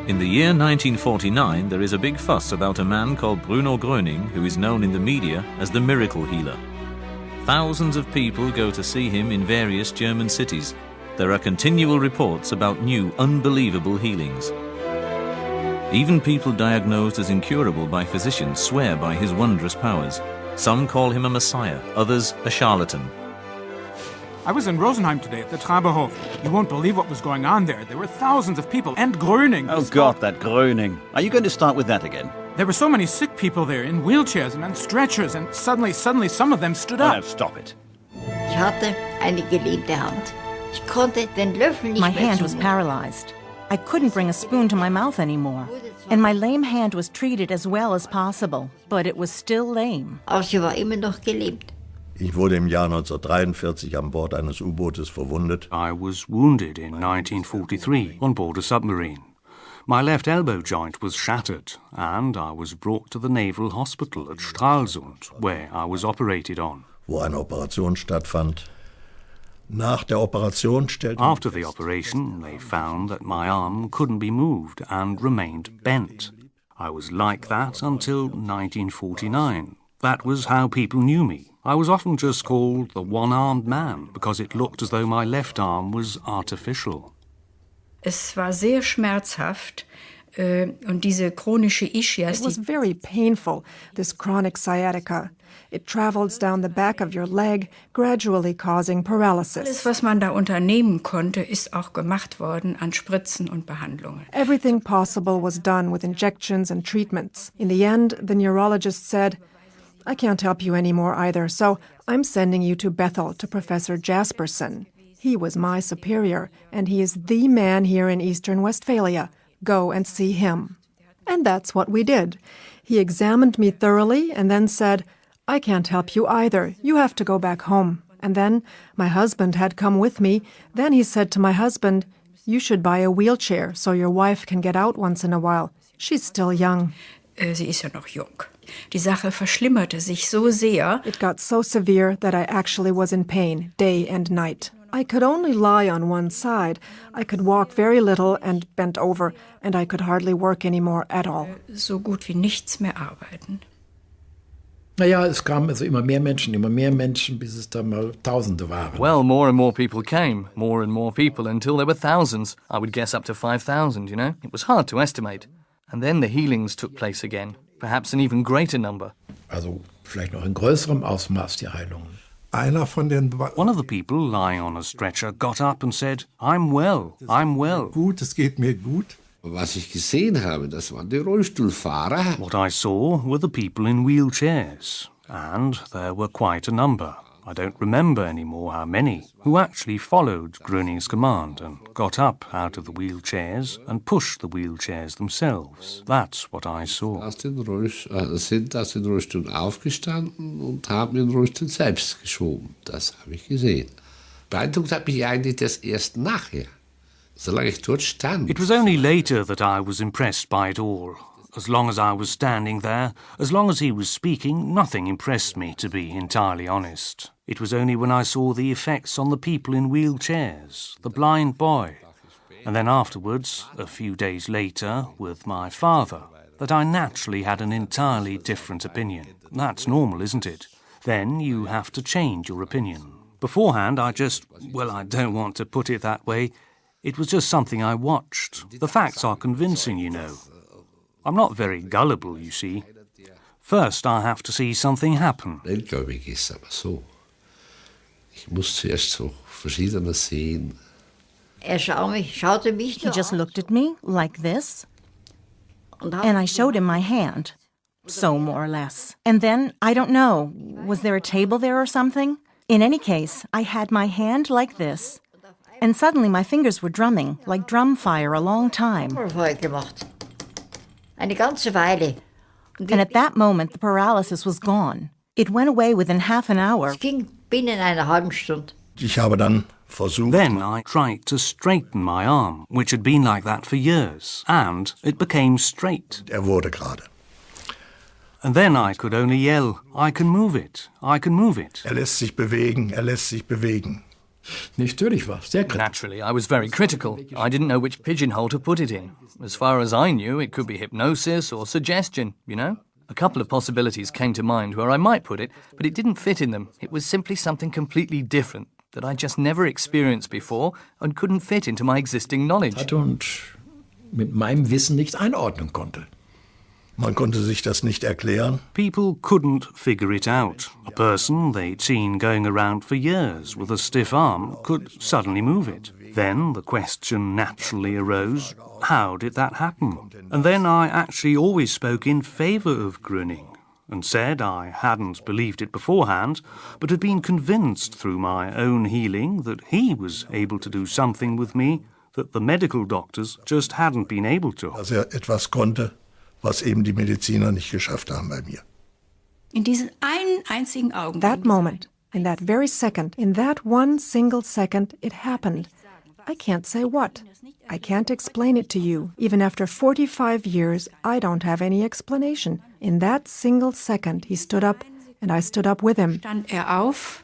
In the year 1949, there is a big fuss about a man called Bruno Gröning, who is known in the media as the miracle healer. Thousands of people go to see him in various German cities. There are continual reports about new, unbelievable healings. Even people diagnosed as incurable by physicians swear by his wondrous powers. Some call him a messiah, others a charlatan. I was in Rosenheim today at the Traberhof. You won't believe what was going on there. There were thousands of people, and Gröning. Oh God, that Gröning. Are you going to start with that again? There were so many sick people there, in wheelchairs and on stretchers, and suddenly some of them stood up. No, stop it. Ich hatte eine gelähmte Hand. Ich konnte den Löffel nicht My mehr hand was zumachen. paralyzed. I couldn't bring a spoon to my mouth anymore. And my lame hand was treated as well as possible, but it was still lame. Aber sie war immer noch gelähmt. Ich wurde im Jahr 1943 an Bord eines U-Bootes verwundet. I was wounded in 1943 on board a submarine. My left elbow joint was shattered, and I was brought to the Naval Hospital at Stralsund, where I was operated on. Wo eine Operation stattfand. Nach der Operation stellte After the operation, they found that my arm couldn't be moved and remained bent. I was like that until 1949. That was how people knew me. I was often just called the one-armed man because it looked as though my left arm was artificial. Es war sehr schmerzhaft und diese chronische Ischias. It was very painful, this chronic sciatica. It travels down the back of your leg, gradually causing paralysis. Alles, was man da unternehmen konnte, ist auch gemacht worden an Spritzen und Behandlungen. Everything possible was done with injections and treatments. In the end, the neurologist said, I can't help you anymore either, so I'm sending you to Bethel to Professor Jasperson. He was my superior, and he is the man here in Eastern Westphalia. Go and see him. And that's what we did. He examined me thoroughly and then said, I can't help you either. You have to go back home. And then my husband had come with me. Then he said to my husband, you should buy a wheelchair so your wife can get out once in a while. She's still young. Sie ist ja noch jung. Die Sache verschlimmerte sich so sehr. It got so severe that I actually was in pain day and night. I could only lie on one side. I could walk very little and bent over, and I could hardly work anymore at all. So gut wie nichts mehr arbeiten. Naja, es kamen also immer mehr Menschen, bis es dann mal Tausende waren. Well, more and more people came, more and more people, until there were thousands. I would guess up to 5,000, you know? It was hard to estimate. And then the healings took place again, perhaps an even greater number. Also vielleicht noch in größerem Ausmaß die Heilungen. One of the people lying on a stretcher got up and said, I'm well, I'm well. Gut, es geht mir gut. Was ich gesehen habe, das waren die Rollstuhlfahrer. What I saw were the people in wheelchairs, and there were quite a number. I don't remember anymore how many, who actually followed Gröning's command and got up out of the wheelchairs and pushed the wheelchairs themselves. That's what I saw. Sind aus den Rollstuhl aufgestanden und haben den Rollstuhl selbst geschoben. Das habe ich gesehen. Beeindruckt hat mich eigentlich das erst nachher, solange ich dort stand. It was only later that I was impressed by it all. As long as I was standing there, as long as he was speaking, nothing impressed me, to be entirely honest. It was only when I saw the effects on the people in wheelchairs, the blind boy, and then afterwards, a few days later, with my father, that I naturally had an entirely different opinion. That's normal, isn't it? Then you have to change your opinion. Beforehand, I don't want to put it that way. It was just something I watched. The facts are convincing, you know. I'm not very gullible, you see. First, I have to see something happen. Glaube ich, ist aber so. Ich muss zuerst so Verschiedenes sehen. Schaute mich He just looked at me like this, and I showed him my hand. So, more or less. And then, I don't know, was there a table there or something? In any case, I had my hand like this, and suddenly my fingers were drumming, like drum fire, a long time. Eine ganze Weile. And at that moment, the paralysis was gone. It went away within half an hour. Es ging binnen einer halben Stunde. Ich habe dann versucht. Then I tried to straighten my arm, which had been like that for years, and it became straight. Wurde gerade. And then I could only yell, I can move it, I can move it. Lässt sich bewegen, lässt sich bewegen. Natürlich war sehr kritisch. Naturally, I was very critical. I didn't know which pigeonhole to put it in. As far as I knew, it could be hypnosis or suggestion, you know? A couple of possibilities came to mind where I might put it, but it didn't fit in them. It was simply something completely different that I just never experienced before and couldn't fit into my existing knowledge. Hatte und mit meinem Wissen nicht einordnen konnte. Man konnte sich das nicht erklären. People couldn't figure it out. A person they'd seen going around for years with a stiff arm could suddenly move it. Then the question naturally arose, how did that happen? And then I actually always spoke in favour of Gröning and said I hadn't believed it beforehand, but had been convinced through my own healing that he was able to do something with me that the medical doctors just hadn't been able to. Dass etwas konnte, was eben die Mediziner nicht geschafft haben bei mir. In diesen einen einzigen Augenblick. That moment, in that very second, in that one single second, it happened. I can't say what. I can't explain it to you. Even after 45 years, I don't have any explanation. In that single second, he stood up, and I stood up with him. Stand auf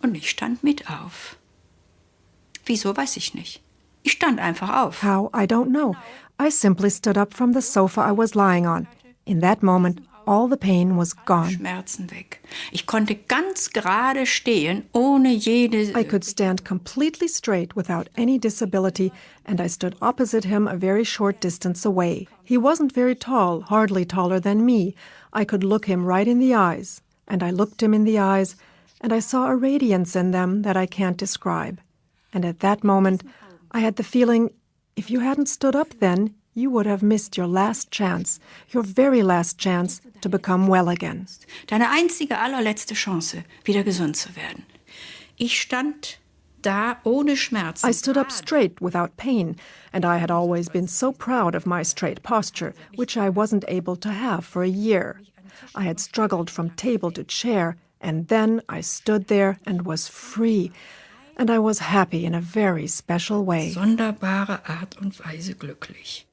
und ich stand mit auf. Wieso, weiß ich nicht. Ich stand einfach auf. How, I don't know. I simply stood up from the sofa I was lying on. In that moment, all the pain was gone. Schmerzen weg. Ich konnte ganz gerade stehen, ohne jede... I could stand completely straight without any disability, and I stood opposite him a very short distance away. He wasn't very tall, hardly taller than me. I could look him right in the eyes, and I looked him in the eyes, and I saw a radiance in them that I can't describe. And at that moment, I had the feeling, if you hadn't stood up then, you would have missed your last chance, your very last chance to become well again. Deine einzige, allerletzte Chance, wieder gesund zu werden. Ich stand da ohne Schmerzen. I stood up straight without pain, and I had always been so proud of my straight posture, which I wasn't able to have for a year. I had struggled from table to chair, and then I stood there and was free. And I was happy in a very special way. Sonderbare Art und Weise glücklich.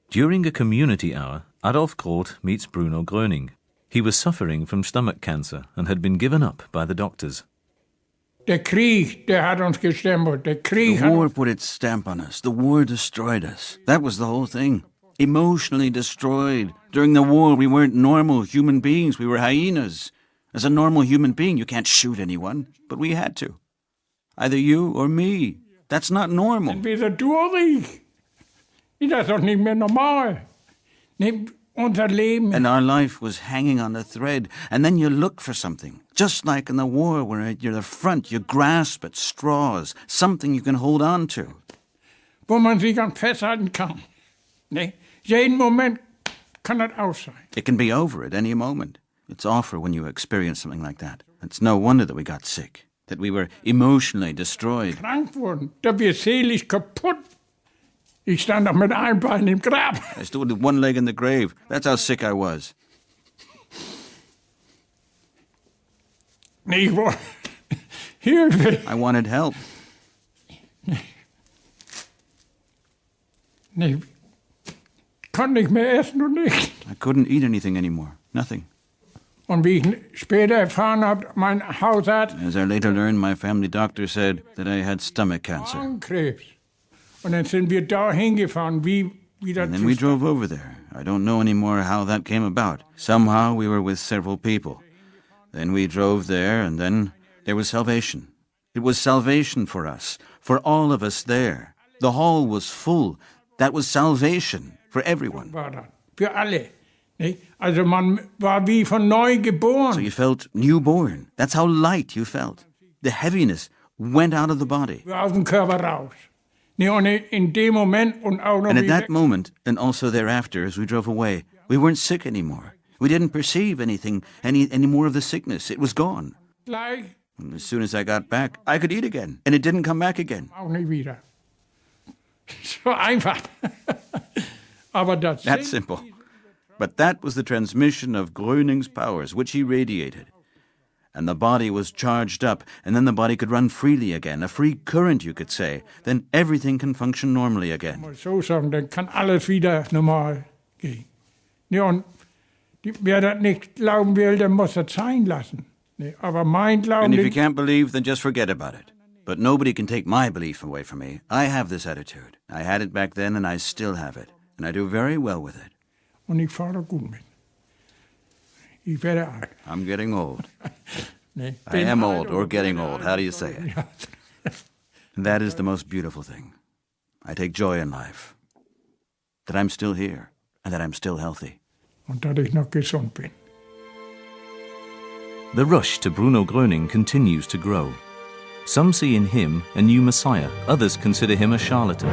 During a community hour, Adolf Groth meets Bruno Gröning. He was suffering from stomach cancer and had been given up by the doctors. Der Krieg, der hat uns gestempelt. Der Krieg The war put its stamp on us. The war destroyed us. That was the whole thing. Emotionally destroyed. During the war, we weren't normal human beings. We were hyenas. As a normal human being, you can't shoot anyone. But we had to. Either you or me. That's not normal. Entweder du oder ich. Das ist doch nicht mehr normal. Unser Leben. And our life was hanging on a thread. And then you look for something. Just like in the war, where at the front, you grasp at straws. Something you can hold on to. Wo man sich an festhalten kann. Jeden Moment kann das aus sein. It can be over at any moment. It's awful when you experience something like that. It's no wonder that we got sick. That we were emotionally destroyed. Krank wurden, dass wir seelisch kaputt. Ich stand da mit einem Bein im Grab. I stood with one leg in the grave. That's how sick I was. Ich wollte Hilfe. I wanted help. Ich konnte nicht mehr essen und nichts. I couldn't eat anything anymore. Nothing. Und wie ich später erfahren habe, mein Hausarzt... As I later learned, my family doctor said that I had stomach cancer. Magenkrebs. Und dann sind wir da hingefahren, wie das... And then we drove over there. I don't know anymore how that came about. Somehow we were with several people. Then we drove there, and then there was salvation. It was salvation for us, for all of us there. The hall was full. That was salvation for everyone. Für alle. Also man war wie von neu geboren. So you felt newborn. That's how light you felt. The heaviness went out of the body. Aus dem Körper raus. Und in dem Moment und auch noch And at that moment, and also thereafter, as we drove away, we weren't sick anymore. We didn't perceive anything, any more of the sickness. It was gone. Gleich. And as soon as I got back, I could eat again. And it didn't come back again. Auch nicht wieder. So einfach. Aber That's simple. But that was the transmission of Gröning's powers, which he radiated. And the body was charged up, and then the body could run freely again, a free current, you could say. Then everything can function normally again. Mal so sagen, dann kann alles wieder normal gehen. Und wer das nicht glauben will, der muss das sein lassen. Aber mein Glauben... And if you can't believe, then just forget about it. But nobody can take my belief away from me. I have this attitude. I had it back then and I still have it. And I do very well with it. Und ich fahre gut mit. Ich werde alt. I'm getting old. Nee, I am old, or getting old. How do you say it? And that is the most beautiful thing. I take joy in life. That I'm still here, and that I'm still healthy. Und dass ich noch gesund bin. The rush to Bruno Gröning continues to grow. Some see in him a new messiah, others consider him a charlatan.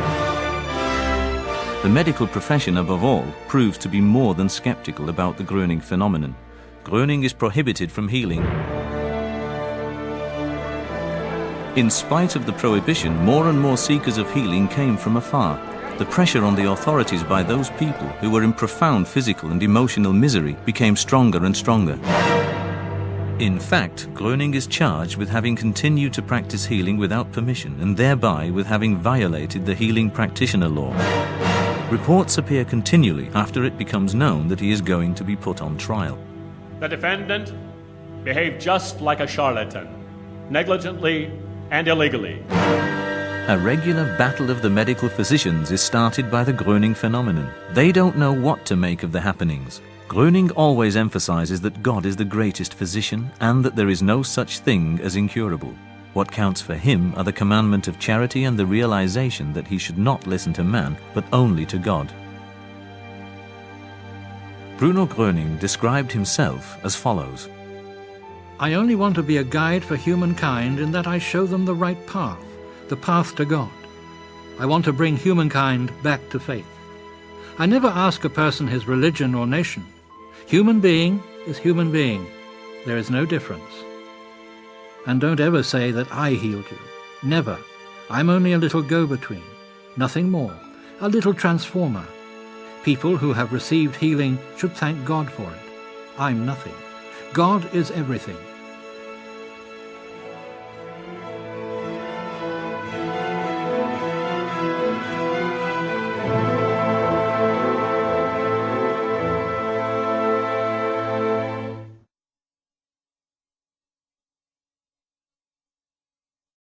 The medical profession, above all, proves to be more than skeptical about the Gröning phenomenon. Gröning is prohibited from healing. In spite of the prohibition, more and more seekers of healing came from afar. The pressure on the authorities by those people who were in profound physical and emotional misery became stronger and stronger. In fact, Gröning is charged with having continued to practice healing without permission and thereby with having violated the healing practitioner law. Reports appear continually after it becomes known that he is going to be put on trial. The defendant behaved just like a charlatan, negligently and illegally. A regular battle of the medical physicians is started by the Gröning phenomenon. They don't know what to make of the happenings. Gröning always emphasizes that God is the greatest physician and that there is no such thing as incurable. What counts for him are the commandment of charity and the realization that he should not listen to man, but only to God. Bruno Gröning described himself as follows. I only want to be a guide for humankind in that I show them the right path, the path to God. I want to bring humankind back to faith. I never ask a person his religion or nation. Human being is human being. There is no difference. And don't ever say that I healed you. Never. I'm only a little go-between. Nothing more. A little transformer. People who have received healing should thank God for it. I'm nothing. God is everything.